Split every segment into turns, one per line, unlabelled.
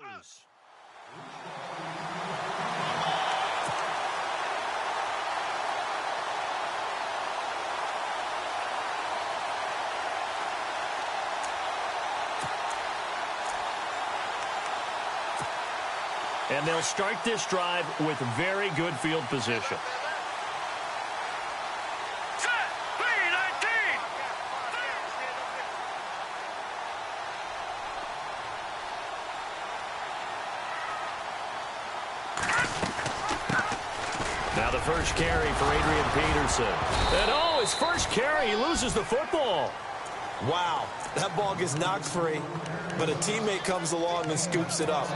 goes. And they'll start this drive with very good field position. Now the first carry for Adrian Peterson. And oh, his first carry, he loses the football.
Wow, that ball gets knocked free, but a teammate comes along and scoops it up.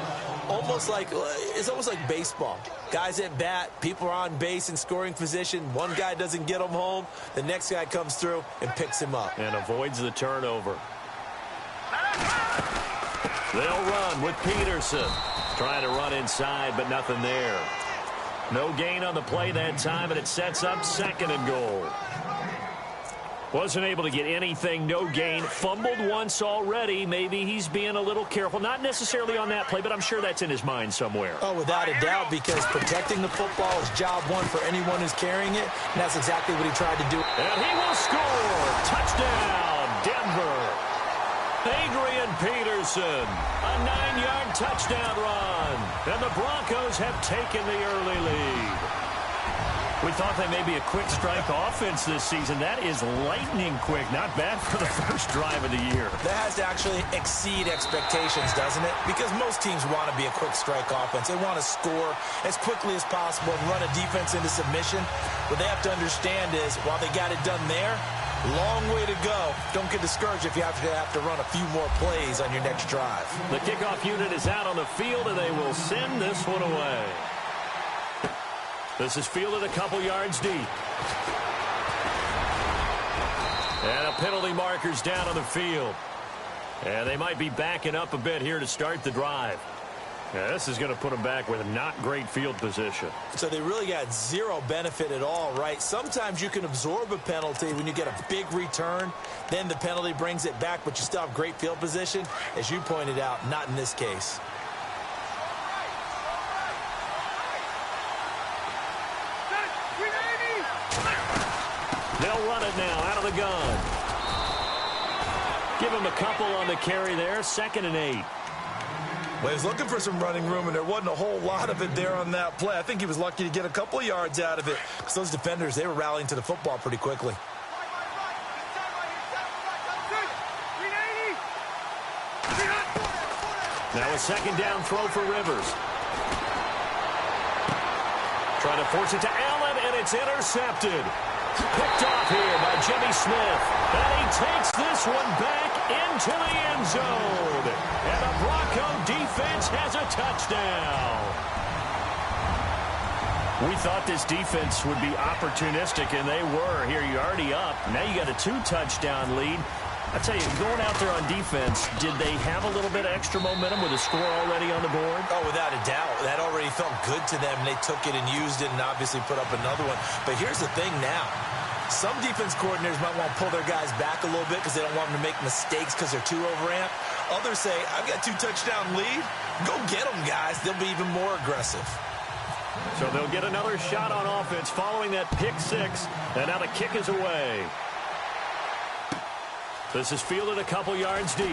It's almost like baseball. Guys at bat, people are on base in scoring position. One guy doesn't get him home. The next guy comes through and picks him up.
And avoids the turnover. They'll run with Peterson. Trying to run inside, but nothing there. No gain on the play that time, and it sets up 2nd and goal. Wasn't able to get anything, no gain. Fumbled once already. Maybe he's being a little careful. Not necessarily on that play, but I'm sure that's in his mind somewhere.
Oh, without a doubt, because protecting the football is job one for anyone who's carrying it, and that's exactly what he tried to do.
And he will score. Touchdown, Denver. Adrian Peterson, a 9-yard touchdown run. And the Broncos have taken the early lead. We thought they may be a quick strike offense this season. That is lightning quick. Not bad for the first drive of the year.
That has to actually exceed expectations, doesn't it? Because most teams want to be a quick strike offense. They want to score as quickly as possible and run a defense into submission. What they have to understand is, while they got it done there, long way to go. Don't get discouraged if you have to run a few more plays on your next drive.
The kickoff unit is out on the field, and they will send this one away. This is fielded a couple yards deep. And a penalty marker's down on the field. And they might be backing up a bit here to start the drive. Yeah, this is going to put them back with not great field position.
So they really got zero benefit at all, right? Sometimes you can absorb a penalty when you get a big return. Then the penalty brings it back, but you still have great field position. As you pointed out, not in this case.
They'll run it now out of the gun. Give him a couple on the carry there. 2nd and 8.
Well, he was looking for some running room, and there wasn't a whole lot of it there on that play. I think he was lucky to get a couple of yards out of it because those defenders, they were rallying to the football pretty quickly.
Now a 2nd down throw for Rivers. Trying to force it to Allen, and it's intercepted. Picked off here by Jimmy Smith. And he takes this one back into the end zone. And the Bronco defense has a touchdown. We thought this defense would be opportunistic, and they were. Here, you're already up. Now you got a 2-touchdown lead. I tell you, going out there on defense, did they have a little bit of extra momentum with a score already on the board?
Oh, without a doubt. That already felt good to them. They took it and used it and obviously put up another one. But here's the thing now. Some defense coordinators might want to pull their guys back a little bit because they don't want them to make mistakes because they're too overamped. Others say, I've got 2-touchdown lead. Go get them, guys. They'll be even more aggressive.
So they'll get another shot on offense following that pick 6. And now the kick is away. This is fielded a couple yards deep.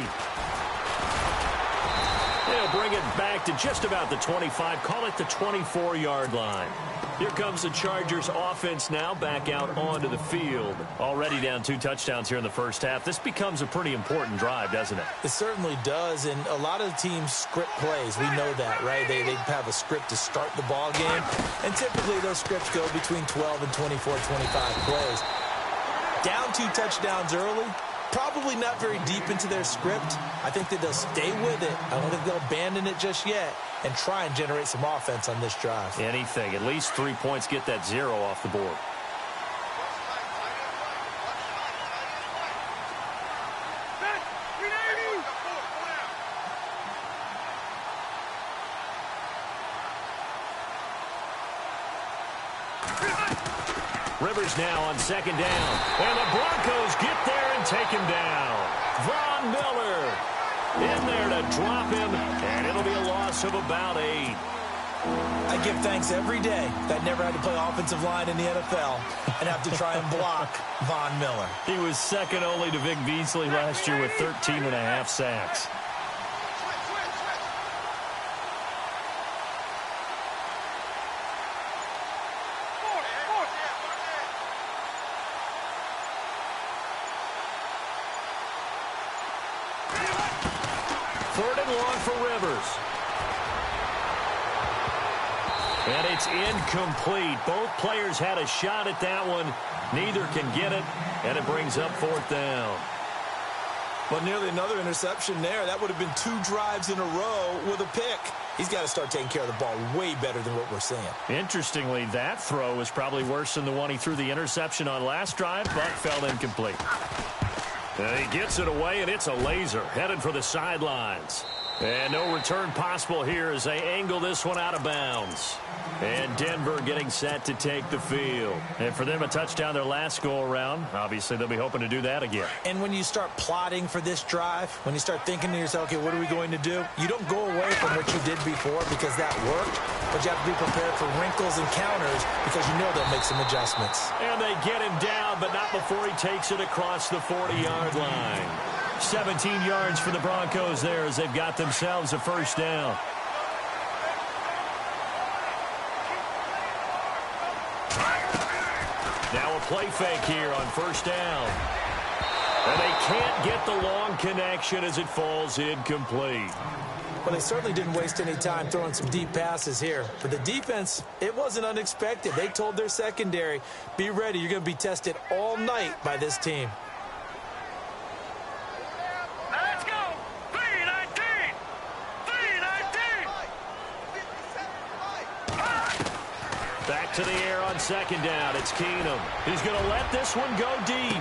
They'll bring it back to just about the 25. Call it the 24-yard line. Here comes the Chargers offense now back out onto the field. Already down 2 touchdowns here in the first half. This becomes a pretty important drive, doesn't it?
It certainly does, and a lot of the teams script plays. We know that, right? They have a script to start the ball game, and typically those scripts go between 12 and 24, 25 plays. Down 2 touchdowns early, probably not very deep into their script. I think that they'll stay with it. I don't think they'll abandon it just yet and try and generate some offense on this drive.
Anything. At least 3 points, get that 0 off the board. Rivers now on 2nd down. And the Broncos get there and take him down. Von Miller. In there to drop him, and it'll be a loss of about 8.
I give thanks every day that I never had to play offensive line in the NFL and have to try and block Von Miller.
He was second only to Vic Beasley last year with 13.5 sacks. Third and long for Rivers. And it's incomplete. Both players had a shot at that one. Neither can get it, and it brings up 4th down.
Well, nearly another interception there. That would have been 2 drives in a row with a pick. He's got to start taking care of the ball way better than what we're seeing.
Interestingly, that throw was probably worse than the one he threw the interception on last drive, but fell incomplete. And he gets it away, and it's a laser headed for the sidelines. And no return possible here as they angle this one out of bounds. And Denver getting set to take the field. And for them, a touchdown their last go-around. Obviously, they'll be hoping to do that again.
And when you start plotting for this drive, when you start thinking to yourself, okay, what are we going to do? You don't go away from what you did before because that worked. But you have to be prepared for wrinkles and counters because you know they'll make some adjustments.
And they get him down, but not before he takes it across the 40-yard line. 17 yards for the Broncos there as they've got themselves a first down. Now a play fake here on first down. And they can't get the long connection as it falls incomplete.
Well, they certainly didn't waste any time throwing some deep passes here. For the defense, it wasn't unexpected. They told their secondary, be ready. You're going to be tested all night by this team.
Let's go. 319. 319.
Back to the air on second down. It's Keenum. He's going to let this one go deep.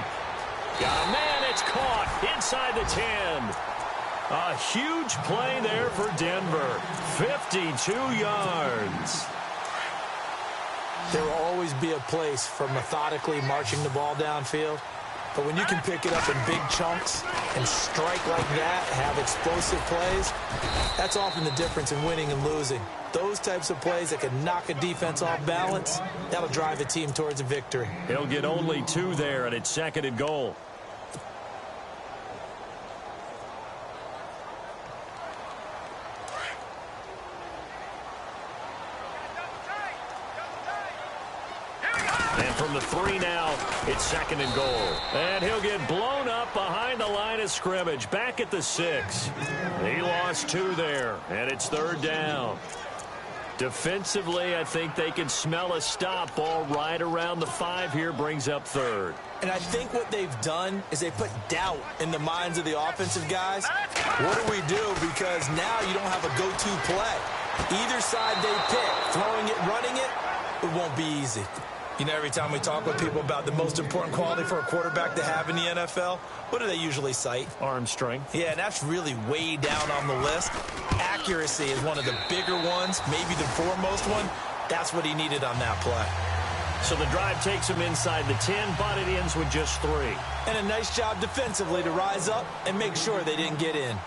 Got a man. It's caught inside the 10. A huge play there for Denver. 52 yards.
There will always be a place for methodically marching the ball downfield. But when you can pick it up in big chunks and strike like that, have explosive plays, that's often the difference in winning and losing. Those types of plays that can knock a defense off balance, that'll drive a team towards a victory.
He'll get only 2 there, and it's 2nd and goal. And from the 3 now, it's 2nd and goal. And he'll get blown up behind the line of scrimmage, back at the 6. He lost 2 there, and it's 3rd down. Defensively, I think they can smell a stop. Ball right around the 5 here, brings up 3rd.
And I think what they've done is they put doubt in the minds of the offensive guys. What do we do? Because now you don't have a go-to play. Either side they pick, throwing it, running it, it won't be easy. You know, every time we talk with people about the most important quality for a quarterback to have in the NFL, what do they usually cite?
Arm strength.
Yeah, and that's really way down on the list. Accuracy is one of the bigger ones, maybe the foremost one. That's what he needed on that play.
So the drive takes him inside the 10, but it ends with just 3.
And a nice job defensively to rise up and make sure they didn't get in.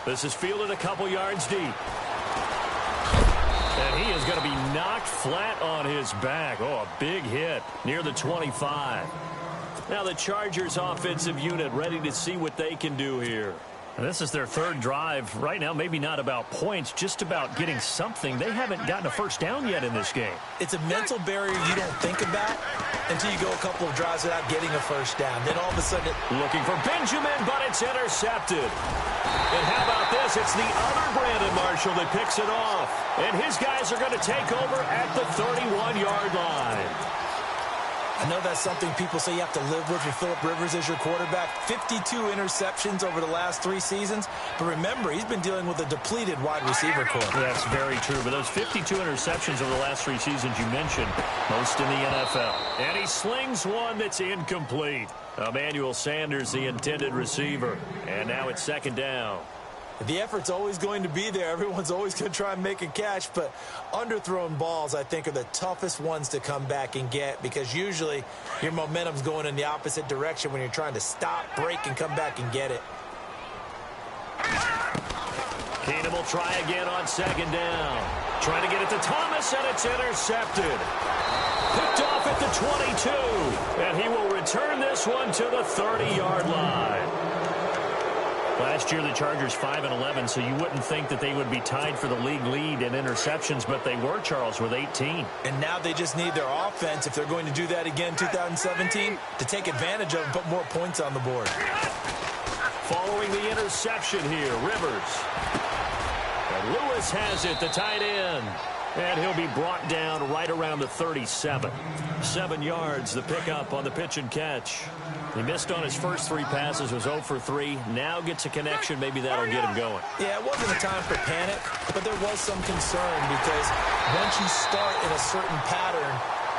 This is fielded a couple yards deep. And he is going to be knocked flat on his back. Oh, a big hit near the 25. Now the Chargers offensive unit ready to see what they can do here. And this is their 3rd drive. Right now, maybe not about points, just about getting something. They haven't gotten a first down yet in this game.
It's a mental barrier you don't think about until you go a couple of drives without getting a first down. Then all of a sudden...
Looking for Benjamin, but it's intercepted. And how about this? It's the other Brandon Marshall that picks it off. And his guys are going to take over at the 31-yard line.
I know that's something people say you have to live with Phillip Rivers as your quarterback. 52 interceptions over the last 3 seasons. But remember, he's been dealing with a depleted wide receiver corps.
That's very true. But those 52 interceptions over the last 3 seasons you mentioned, most in the NFL. And he slings one that's incomplete. Emmanuel Sanders, the intended receiver. And now it's 2nd down.
The effort's always going to be there. Everyone's always going to try and make a catch, but underthrown balls, I think, are the toughest ones to come back and get because usually your momentum's going in the opposite direction when you're trying to stop, break, and come back and get it.
Keenum will try again on second down. Trying to get it to Thomas, and it's intercepted. Picked off at the 22, and he will return this one to the 30-yard line. Last year, the Chargers 5-11, so you wouldn't think that they would be tied for the league lead in interceptions, but they were, Charles, with 18.
And now they just need their offense, if they're going to do that again in 2017, to take advantage of and put more points on the board.
Following the interception here, Rivers. And Lewis has it, the tight end. And he'll be brought down right around the 37. 7 yards, the pickup on the pitch and catch. He missed on his first 3 passes, was 0 for 3. Now gets a connection. Maybe that'll get him going.
Yeah, it wasn't a time for panic, but there was some concern because once you start in a certain pattern,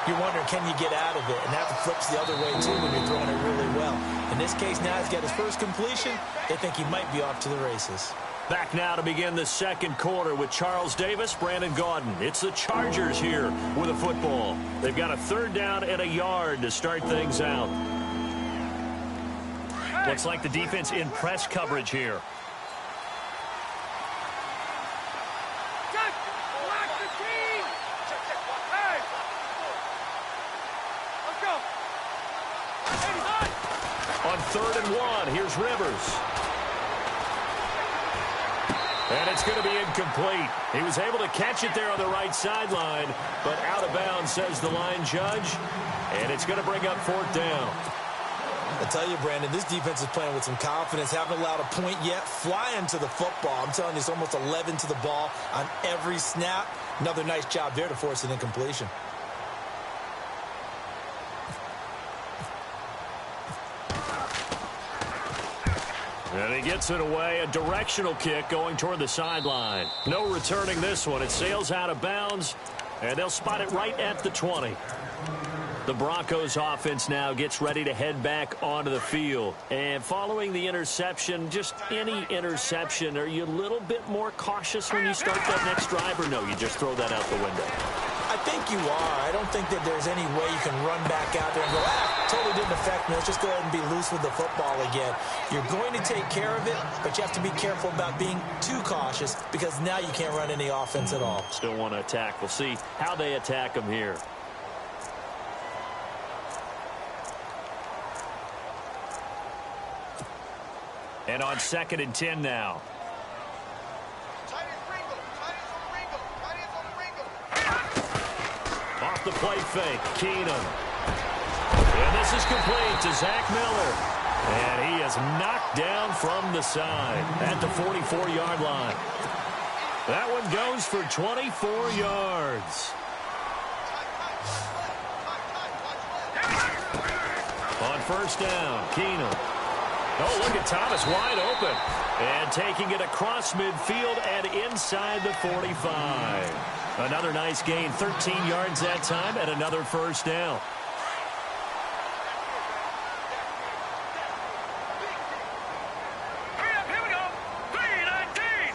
you're wondering, can you get out of it? And that flips the other way, too, when you're throwing it really well. In this case, now he's got his first completion. They think he might be off to the races.
Back now to begin the second quarter with Charles Davis, Brandon Gaudin. It's the Chargers here with a football. They've got a 3rd down and a yard to start things out. Looks like the defense in press coverage here. On 3rd and 1, here's Rivers. And it's going to be incomplete. He was able to catch it there on the right sideline, but out of bounds, says the line judge. And it's going to bring up 4th down.
I tell you, Brandon, this defense is playing with some confidence. Haven't allowed a point yet. Flying to the football. I'm telling you, it's almost 11 to the ball on every snap. Another nice job there to force an incompletion.
And he gets it away. A directional kick going toward the sideline. No returning this one. It sails out of bounds, and they'll spot it right at the 20. The Broncos offense now gets ready to head back onto the field. And following the interception, just any interception, are you a little bit more cautious when you start that next drive, or no, you just throw that out the window?
I think you are. I don't think that there's any way you can run back out there and go, totally didn't affect me. Let's just go ahead and be loose with the football again. You're going to take care of it, but you have to be careful about being too cautious because now you can't run any offense at all.
Still want to attack. We'll see how they attack them here. And on 2nd and 10 now. Off the play fake, Keenum. And this is complete to Zach Miller. And he is knocked down from the side at the 44-yard line. That one goes for 24 yards. On 1st down, Keenum. Oh, look at Thomas wide open. And taking it across midfield and inside the 45. Another nice gain, 13 yards that time, and another 1st down.
Here we go. 3-19.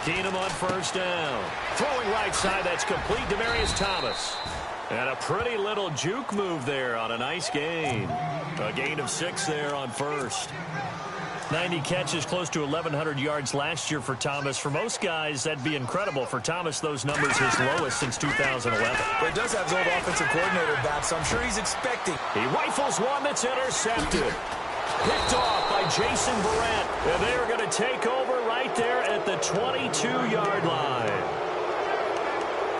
Keenum on 1st down. Throwing right side, that's complete. Demaryius Thomas. And a pretty little juke move there on a nice gain. A gain of 6 there on 1st. 90 catches, close to 1,100 yards last year for Thomas. For most guys, that'd be incredible. For Thomas, those numbers his lowest since 2011.
But he does have his old offensive coordinator back, so I'm sure he's expecting.
He rifles one that's intercepted. Picked off by Jason Verrett. And they are going to take over right there at the 22-yard line.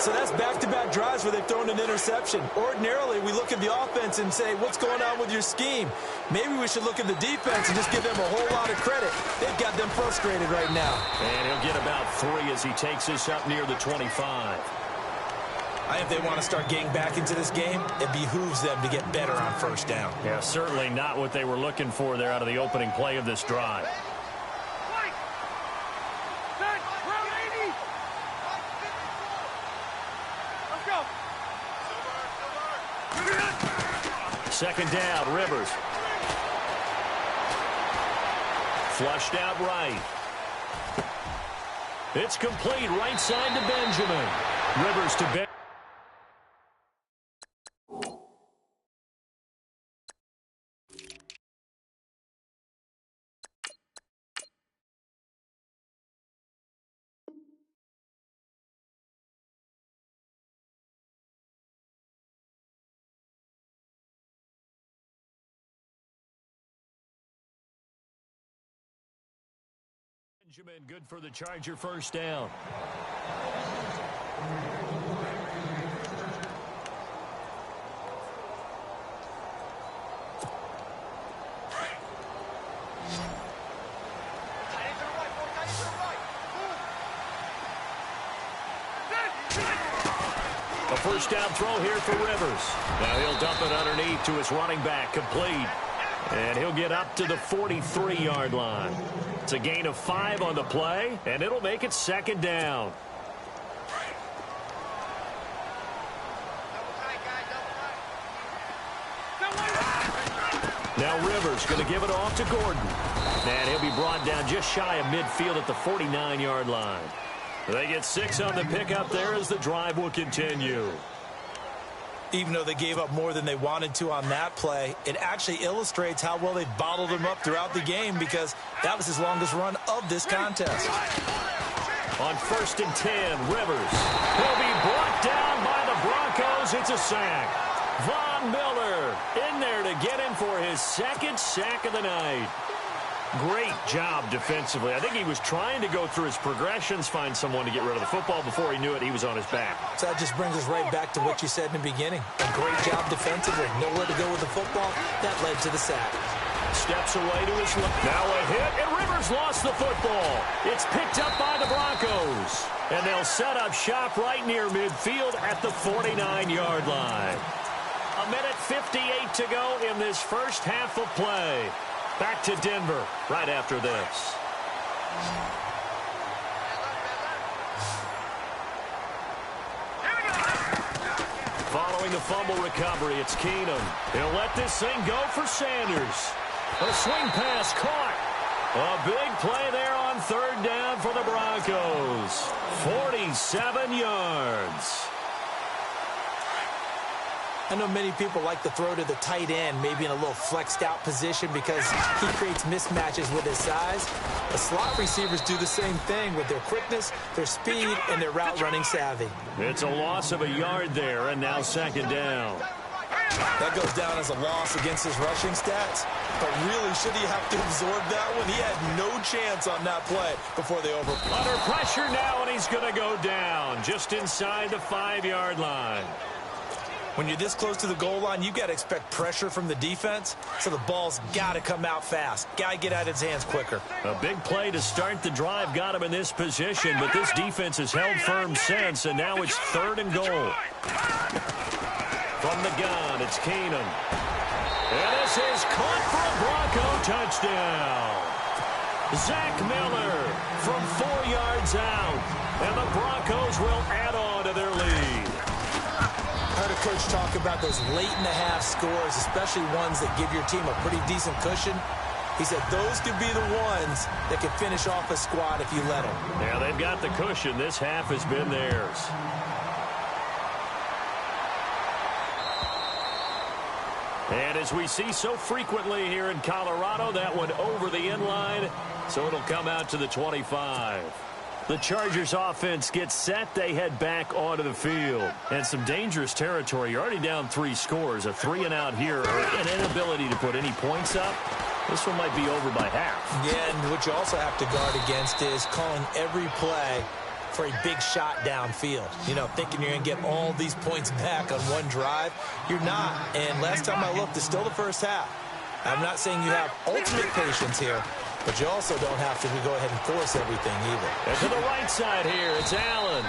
So that's back-to-back drives where they've thrown an interception. Ordinarily, we look at the offense and say, what's going on with your scheme? Maybe we should look at the defense and just give them a whole lot of credit. They've got them frustrated right now.
And he'll get about 3 as he takes this up near the 25.
I think if they want to start getting back into this game, it behooves them to get better on 1st down.
Yeah, certainly not what they were looking for there out of the opening play of this drive.
Let's go.
2nd down, Rivers. Flushed out right. It's complete right side to Benjamin. Rivers to Benjamin. Benjamin, good for the Charger first down. A first down throw here for Rivers. Now he'll dump it underneath to his running back, complete. And he'll get up to the 43-yard line. It's a gain of 5 on the play, and it'll make it second down. Now Rivers going to give it off to Gordon. And he'll be brought down just shy of midfield at the 49-yard line. They get 6 on the pickup there as the drive will continue.
Even though they gave up more than they wanted to on that play, it actually illustrates how well they bottled him up throughout the game because that was his longest run of this contest.
On 1st and 10, Rivers will be brought down by the Broncos. It's a sack. Von Miller in there to get him for his second sack of the night. Great job defensively. I think he was trying to go through his progressions, find someone to get rid of the football. Before he knew it, he was on his back.
So that just brings us right back to what you said in the beginning. A great job defensively. Nowhere to go with the football. That led to the sack.
Steps away to his left. Now a hit, and Rivers lost the football. It's picked up by the Broncos. And they'll set up shop right near midfield at the 49-yard line. 1:58 to go in this first half of play. Back to Denver right after this. Following the fumble recovery, it's Keenum. He'll let this thing go for Sanders. A swing pass caught. A big play there on 3rd down for the Broncos. 47 yards.
I know many people like to throw to the tight end, maybe in a little flexed out position because he creates mismatches with his size. The slot receivers do the same thing with their quickness, their speed, and their route running savvy.
It's a loss of a yard there, and now 2nd down.
That goes down as a loss against his rushing stats. But really, should he have to absorb that one? He had no chance on that play before they over.
Under pressure now, and he's going to go down just inside the 5-yard line.
When you're this close to the goal line, you've got to expect pressure from the defense, so the ball's got to come out fast. Got to get out of his hands quicker.
A big play to start the drive got him in this position, but this defense has held firm since, and now it's 3rd and goal. From the gun, it's Keenum. And this is caught for a Bronco touchdown. Zach Miller from 4 yards out, and the Broncos will add on to their lead.
I heard a coach talk about those late-in-the-half scores, especially ones that give your team a pretty decent cushion. He said those could be the ones that can finish off a squad if you let them.
Yeah, they've got the cushion. This half has been theirs. And as we see so frequently here in Colorado, that one over the end line, so it'll come out to the 25. The Chargers offense gets set. They head back onto the field. And some dangerous territory. You're already down 3 scores. A 3-and-out here, or an inability to put any points up. This one might be over by half.
Yeah, and what you also have to guard against is calling every play for a big shot downfield. You know, thinking you're going to get all these points back on one drive. You're not. And last time I looked, it's still the first half. I'm not saying you have ultimate patience here, but you also don't have to go ahead and force everything either.
And to the right side here, it's Allen.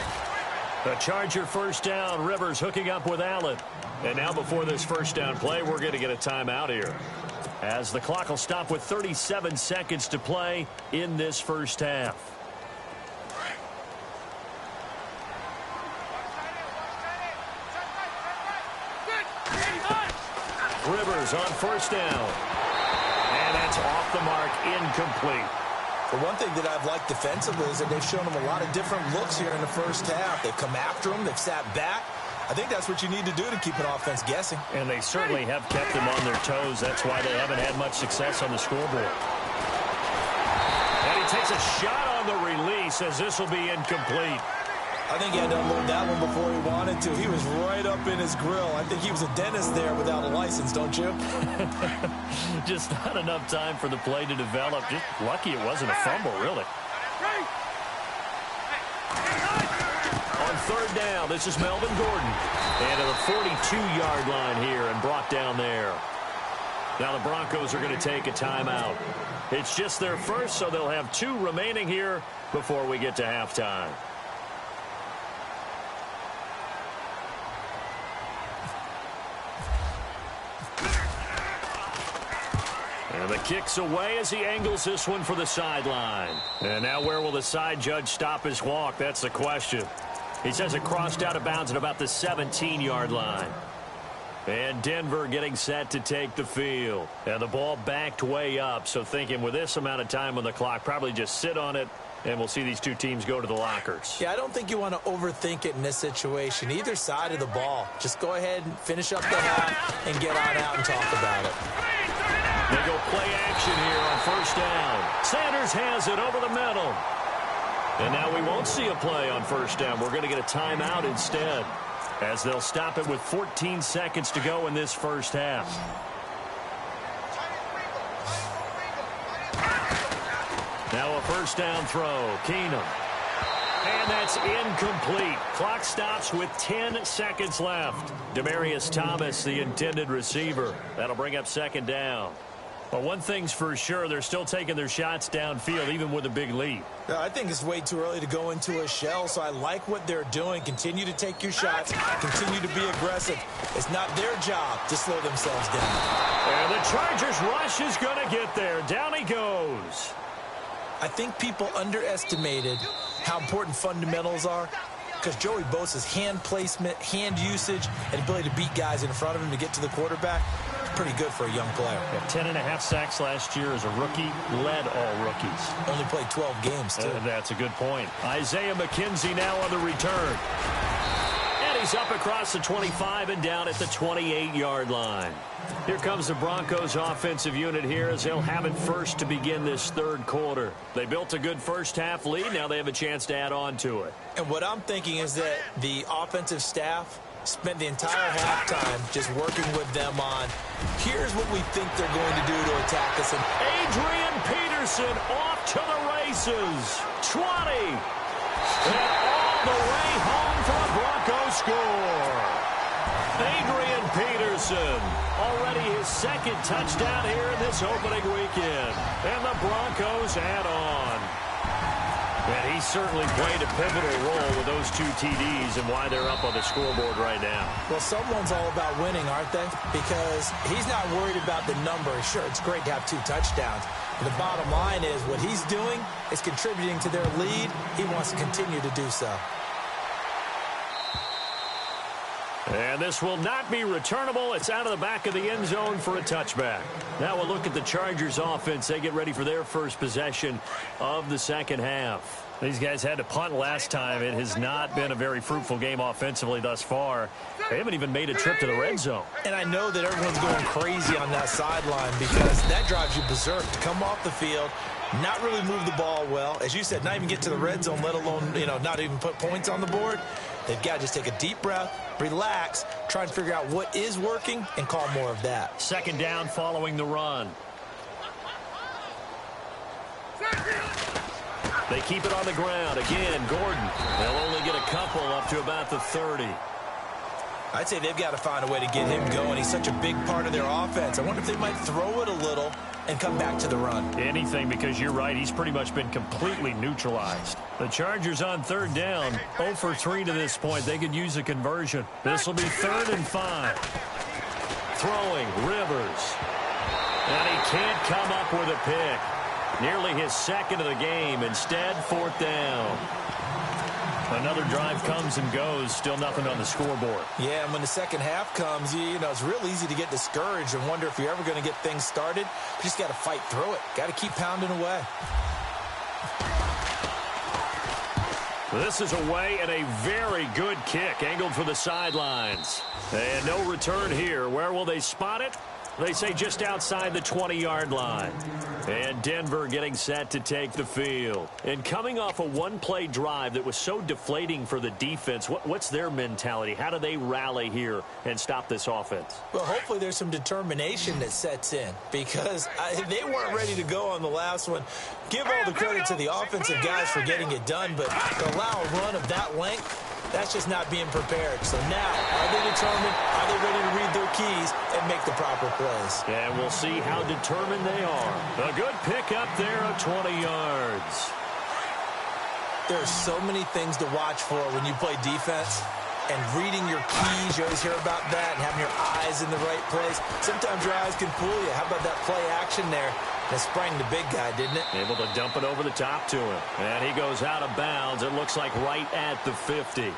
The Charger first down. Rivers hooking up with Allen. And now before this first down play, we're going to get a timeout here, as the clock will stop with 37 seconds to play in this first half. Rivers on first down. And that's off the mark, incomplete.
The one thing that I've liked defensively is that they've shown them a lot of different looks here in the first half. They've come after them. They've sat back. I think that's what you need to do to keep an offense guessing.
And they certainly have kept them on their toes. That's why they haven't had much success on the scoreboard. And he takes a shot on the release as this will be incomplete.
I think he had to unload that one before he wanted to. He was right up in his grill. I think he was a dentist there without a license, don't you?
Just not enough time for the play to develop. Just lucky it wasn't a fumble, really. On third down, this is Melvin Gordon. And to the 42-yard line here and brought down there. Now the Broncos are going to take a timeout. It's just their first, so they'll have 2 remaining here before we get to halftime. And the kick's away as he angles this one for the sideline. And now where will the side judge stop his walk? That's the question. He says it crossed out of bounds at about the 17-yard line. And Denver getting set to take the field. And the ball backed way up, so thinking with this amount of time on the clock, probably just sit on it, and we'll see these 2 teams go to the lockers.
Yeah, I don't think you want to overthink it in this situation. Either side of the ball. Just go ahead and finish up the half and get on out and talk about it.
They go play action here on first down. Sanders has it over the middle. And now we won't see a play on first down. We're going to get a timeout instead, as they'll stop it with 14 seconds to go in this first half. Now a first down throw. Keenum. And that's incomplete. Clock stops with 10 seconds left. Demaryius Thomas, the intended receiver. That'll bring up second down. Well, one thing's for sure, they're still taking their shots downfield, even with a big lead.
I think it's way too early to go into a shell, so I like what they're doing. Continue to take your shots. Continue to be aggressive. It's not their job to slow themselves down.
And the Chargers rush is going to get there. Down he goes.
I think people underestimated how important fundamentals are, because Joey Bosa's hand placement, hand usage, and ability to beat guys in front of him to get to the quarterback is pretty good for a young player.
10.5 sacks last year as a rookie, led all rookies.
Only played 12 games, too.
That's a good point. Isaiah McKenzie now on the return. And he's up across the 25 and down at the 28-yard line. Here comes the Broncos offensive unit here as they'll have it first to begin this third quarter. They built a good first half lead. Now they have a chance to add on to it.
And what I'm thinking is that the offensive staff spent the entire halftime just working with them on, here's what we think they're going to do to attack us. And
Adrian Peterson off to the races. 20. And all the way home for a Broncos score. Adrian Peterson, already his second touchdown here in this opening weekend. And the Broncos add on. And he certainly played a pivotal role with those 2 TDs and why they're up on the scoreboard right now.
Well, someone's all about winning, aren't they? Because he's not worried about the number. Sure, it's great to have 2 touchdowns. But the bottom line is what he's doing is contributing to their lead. He wants to continue to do so.
And this will not be returnable. It's out of the back of the end zone for a touchback. Now we'll look at the Chargers offense. They get ready for their first possession of the second half. These guys had to punt last time. It has not been a very fruitful game offensively thus far. They haven't even made a trip to the red zone.
And I know that everyone's going crazy on that sideline because that drives you berserk to come off the field, not really move the ball well. As you said, not even get to the red zone, let alone, not even put points on the board. They've got to just take a deep breath, relax, try and figure out what is working, and call more of that.
Second down following the run. They keep it on the ground. Again, Gordon. They'll only get a couple up to about the 30.
I'd say they've got to find a way to get him going. He's such a big part of their offense. I wonder if they might throw it a little and come back to the run.
Anything, because you're right. He's pretty much been completely neutralized. The Chargers on third down, 0 for 3 to this point. They could use a conversion. This will be 3rd and 5. Throwing, Rivers. And he can't come up with a pick. Nearly his second of the game. Instead, 4th down. Another drive comes and goes. Still nothing on the scoreboard.
Yeah, and when the second half comes, it's real easy to get discouraged and wonder if you're ever going to get things started. You just got to fight through it. Got to keep pounding away.
This is away and a very good kick angled for the sidelines. And no return here. Where will they spot it? They say just outside the 20-yard line. And Denver getting set to take the field. And coming off a one-play drive that was so deflating for the defense, what's their mentality? How do they rally here and stop this offense?
Well, hopefully there's some determination that sets in because they weren't ready to go on the last one. Give all the credit to the offensive guys for getting it done, but to allow a run of that length, that's just not being prepared. So now, are they determined? Are they ready to read their keys and make the proper plays?
And we'll see how determined they are. A good pick up there of 20 yards.
There's so many things to watch for when you play defense. And reading your keys, you always hear about that, and having your eyes in the right place. Sometimes your eyes can fool you. How about that play action there? That sprang the big guy, didn't it?
Able to dump it over the top to him. And he goes out of bounds. It looks like right at the 50.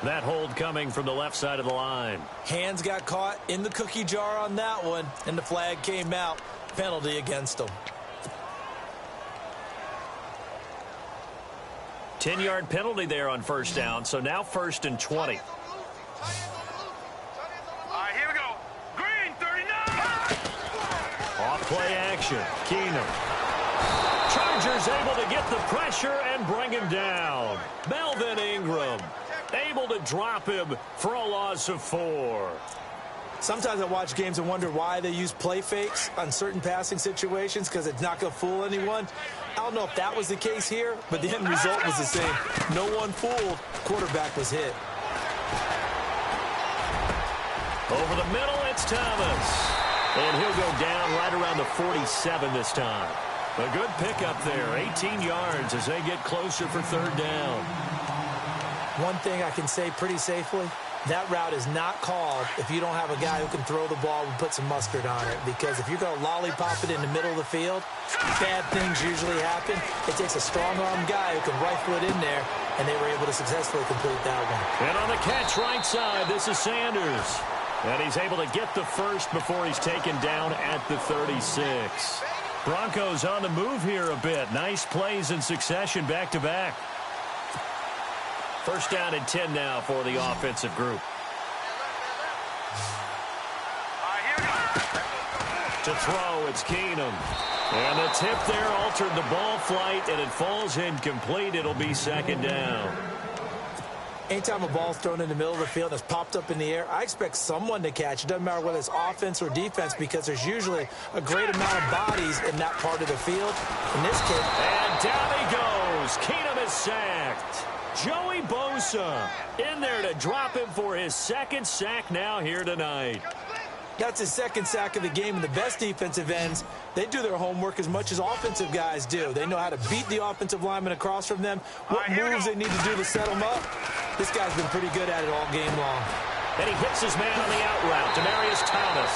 That hold coming from the left side of the line.
Hands got caught in the cookie jar on that one, and the flag came out. Penalty against him.
10-yard penalty there on first down, so now 1st and 20.
All right, here we go. Green, 39.
Off play action. Keenum. Chargers able to get the pressure and bring him down. Melvin Ingram able to drop him for a loss of 4.
Sometimes I watch games and wonder why they use play fakes on certain passing situations because it's not going to fool anyone. I don't know if that was the case here, but the end result was the same. No one fooled. Quarterback was hit.
Over the middle, it's Thomas. And he'll go down right around the 47 this time. A good pickup there, 18 yards as they get closer for 3rd down.
One thing I can say pretty safely, that route is not called if you don't have a guy who can throw the ball and put some mustard on it. Because if you're going to lollipop it in the middle of the field, bad things usually happen. It takes a strong-armed guy who can rifle it in there, and they were able to successfully complete that one.
And on the catch right side, this is Sanders. And he's able to get the first before he's taken down at the 36. Broncos on the move here a bit. Nice plays in succession back-to-back. 1st down and 10 now for the offensive group. To throw, it's Keenum. And the tip there altered the ball flight, and it falls incomplete. It'll be 2nd down.
Anytime a ball's thrown in the middle of the field and it's popped up in the air, I expect someone to catch. It doesn't matter whether it's offense or defense because there's usually a great amount of bodies in that part of the field. In this case.
And down he goes. Keenum is sacked. Joey Bosa in there to drop him for his 2nd sack now here tonight.
That's his 2nd sack of the game, and the best defensive ends, they do their homework as much as offensive guys do. They know how to beat the offensive lineman across from them, what moves they need to do to set them up. This guy's been pretty good at it all game long.
And he hits his man on the out route, Demaryius Thomas.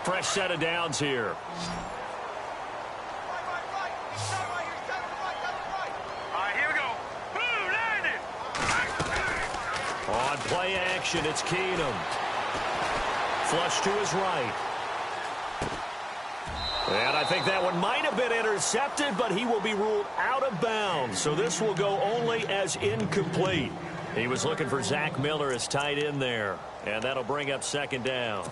Fresh set of downs here. On play action, it's Keenum. Flush to his right. And I think that one might have been intercepted, but he will be ruled out of bounds. So this will go only as incomplete. He was looking for Zach Miller as tight end there. And that'll bring up 2nd down.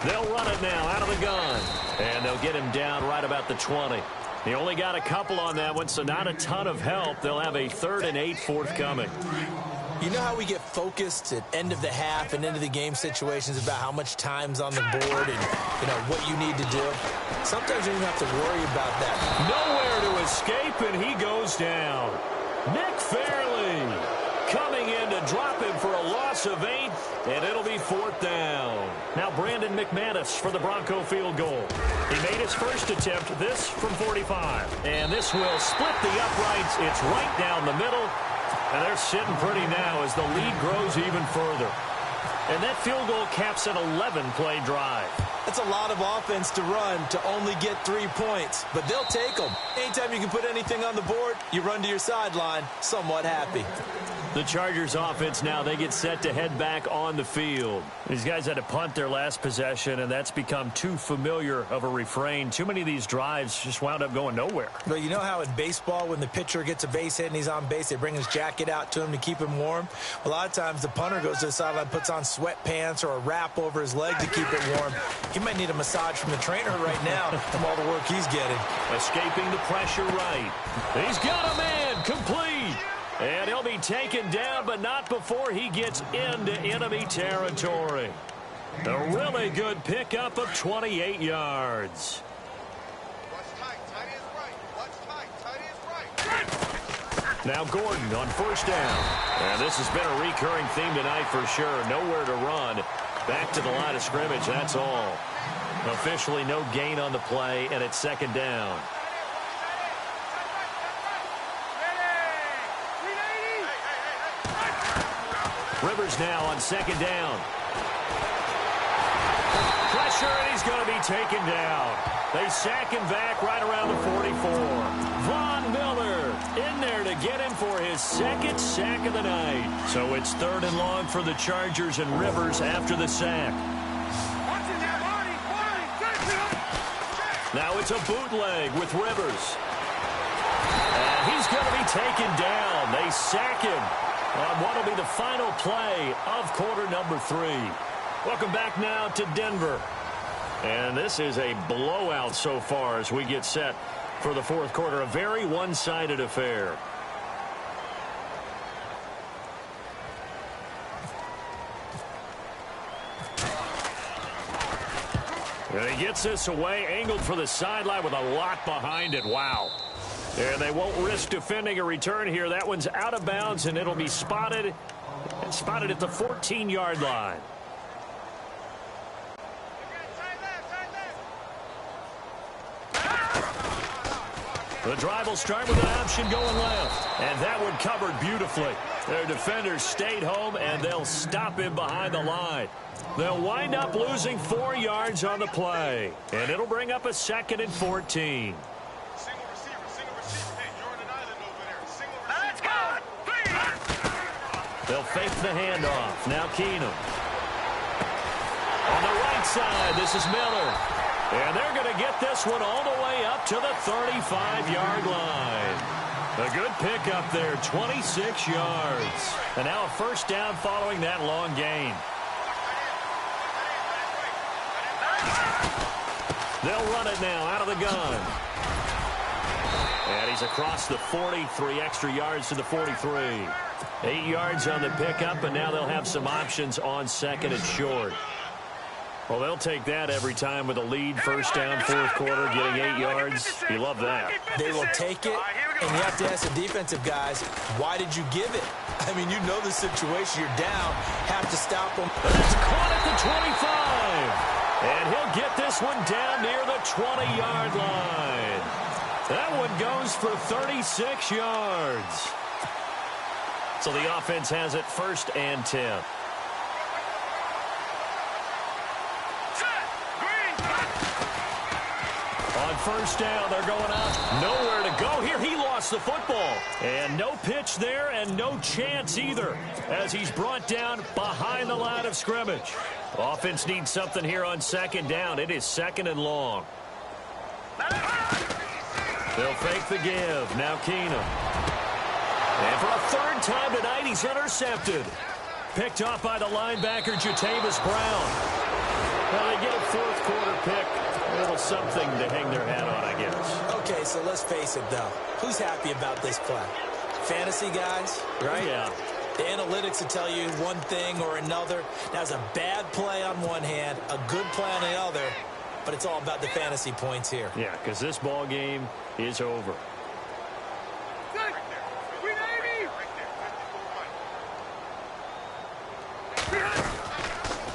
They'll run it now out of the gun. And they'll get him down right about the 20. He only got a couple on that one, so not a ton of help. They'll have a 3rd and 8 forthcoming.
You know how we get focused at end of the half and end of the game situations about how much time's on the board and, what you need to do? Sometimes you don't have to worry about that.
Nowhere to escape, and he goes down. Nick Fairley coming in to drop him for a loss of 8, and it'll be 4th down. Now Brandon McManus for the Bronco field goal. He made his first attempt, this from 45. And this will split the uprights. It's right down the middle. And they're sitting pretty now as the lead grows even further. And that field goal caps an 11-play drive.
That's a lot of offense to run to only get 3 points, but they'll take them. Anytime you can put anything on the board, you run to your sideline somewhat happy.
The Chargers offense now, they get set to head back on the field. These guys had to punt their last possession, and that's become too familiar of a refrain. Too many of these drives just wound up going nowhere.
But you know how in baseball, when the pitcher gets a base hit and he's on base, they bring his jacket out to him to keep him warm? A lot of times the punter goes to the sideline, puts on sweatpants or a wrap over his leg to keep it warm. He might need a massage from the trainer right now from all the work he's getting.
Escaping the pressure right. He's got a man complete. And he'll be taken down, but not before he gets into enemy territory. A really good pickup of 28 yards. Now Gordon on first down. And this has been a recurring theme tonight for sure. Nowhere to run. Back to the line of scrimmage, that's all. Officially no gain on the play, and it's second down. Rivers now on second down. Pressure, and he's going to be taken down. They sack him back right around the 44. Von Miller in there to get him for his second sack of the night. So it's 3rd and long for the Chargers, and Rivers after the sack. Now it's a bootleg with Rivers. And he's going to be taken down. They sack him on what will be the final play of quarter number 3. Welcome back now to Denver. And this is a blowout so far as we get set for the fourth quarter. A very one-sided affair. And he gets this away, angled for the sideline with a lot behind it. Wow. And they won't risk defending a return here. That one's out of bounds, and it'll be spotted at the 14-yard line. The drive will start with an option going left. And that one covered beautifully. Their defenders stayed home, and they'll stop him behind the line. They'll wind up losing 4 yards on the play. And it'll bring up a 2nd and 14. They'll fake the handoff. Now Keenum. On the right side, this is Miller. And they're going to get this one all the way up to the 35-yard line. A good pickup there, 26 yards. And now a first down following that long gain. They'll run it now out of the gun. And he's across the 40, 3 extra yards to the 43. 8 yards on the pickup, and now they'll have some options on 2nd and short. Well, they'll take that every time with a lead, first down, fourth quarter, getting 8 yards. You love that.
They will take it, and you have to ask the defensive guys, why did you give it? I mean, you know the situation. You're down, have to stop them.
That's caught at the 25. And he'll get this one down near the 20-yard line. That one goes for 36 yards. So the offense has it 1st and 10. On first down, they're going out. Nowhere to go here. He lost the football. And no pitch there and no chance either as he's brought down behind the line of scrimmage. Offense needs something here on 2nd down. It is 2nd and long. They'll fake the give. Now Keenum. And for a 3rd time tonight, he's intercepted. Picked off by the linebacker, Jatavis Brown. Well, they get a 4th quarter pick. A little something to hang their hat on, I guess.
Okay, so let's face it, though. Who's happy about this play? Fantasy guys, right?
Yeah.
The analytics will tell you one thing or another. That's a bad play on one hand, a good play on the other, but it's all about the fantasy points here.
Yeah, because this ball game is over.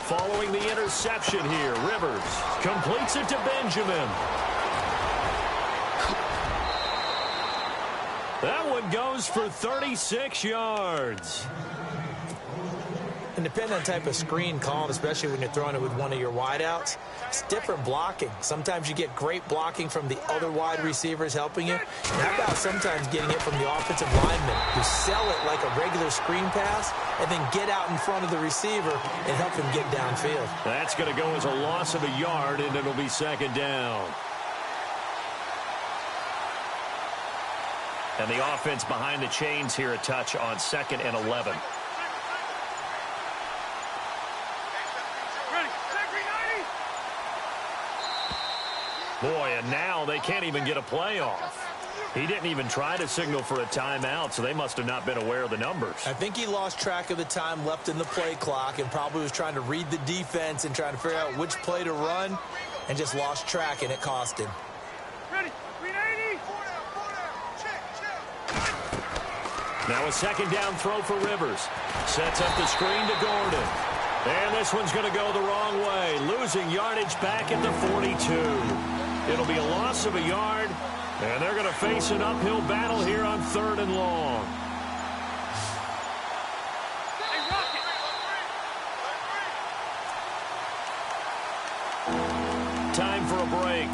Following the interception here, Rivers completes it to Benjamin. That one goes for 36 yards.
And depending on the type of screen called, especially when you're throwing it with one of your wideouts, it's different blocking. Sometimes you get great blocking from the other wide receivers helping you. And how about sometimes getting it from the offensive linemen who sell it like a regular screen pass and then get out in front of the receiver and help him get downfield.
That's going to go as a loss of a yard, and it'll be second down. And the offense behind the chains here a touch on 2nd and 11. Boy, and now they can't even get a play off. He didn't even try to signal for a timeout, so they must have not been aware of the numbers.
I think he lost track of the time left in the play clock and probably was trying to read the defense and trying to figure out which play to run and just lost track, and it cost him.
Ready, 380.
Now a second down throw for Rivers. Sets up the screen to Gordon. And this one's going to go the wrong way, losing yardage back at the 42. It'll be a loss of a yard, and they're going to face an uphill battle here on 3rd and long. Time for a break.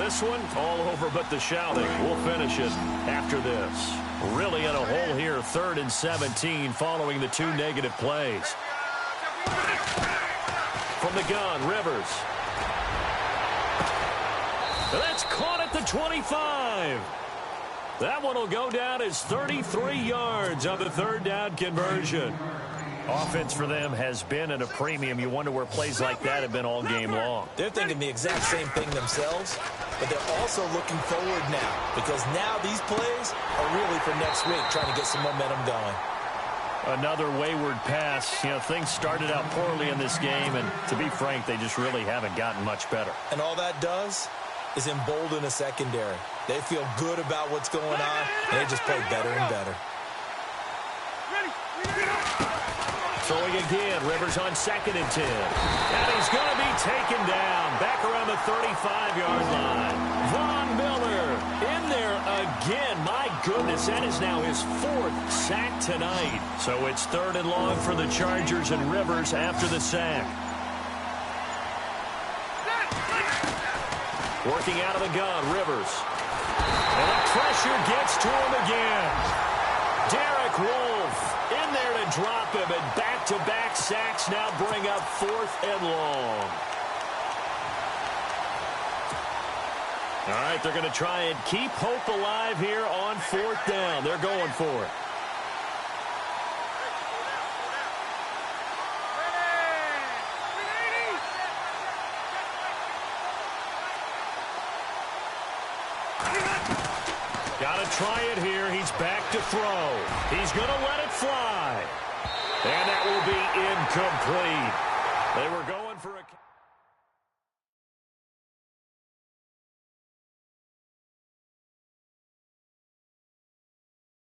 This one, all over but the shouting. We'll finish it after this. Really in a hole here, 3rd and 17, following the 2 negative plays. From the gun, Rivers. That's caught at the 25. That one will go down as 33 yards on the 3rd down conversion. Offense for them has been at a premium. You wonder where plays like that have been all game long.
They're thinking the exact same thing themselves, but they're also looking forward now because now these plays are really for next week, trying to get some momentum going.
Another wayward pass. You know, things started out poorly in this game, and to be frank, they just really haven't gotten much better.
And all that does is embolden a secondary. They feel good about what's going on, and they just play better and better.
Throwing again, Rivers on 2nd and 10. And he's going to be taken down back around the 35-yard line. Von Miller in there again. My goodness, that is now his 4th sack tonight. So it's 3rd and long for the Chargers, and Rivers after the sack. Working out of the gun, Rivers. And the pressure gets to him again. Derek Wolfe in there to drop him, and back-to-back sacks now bring up 4th and long. All right, they're going to try and keep hope alive here on 4th down. They're going for it. Got to try it here. He's back to throw. He's going to let it fly. And that will be incomplete. They were going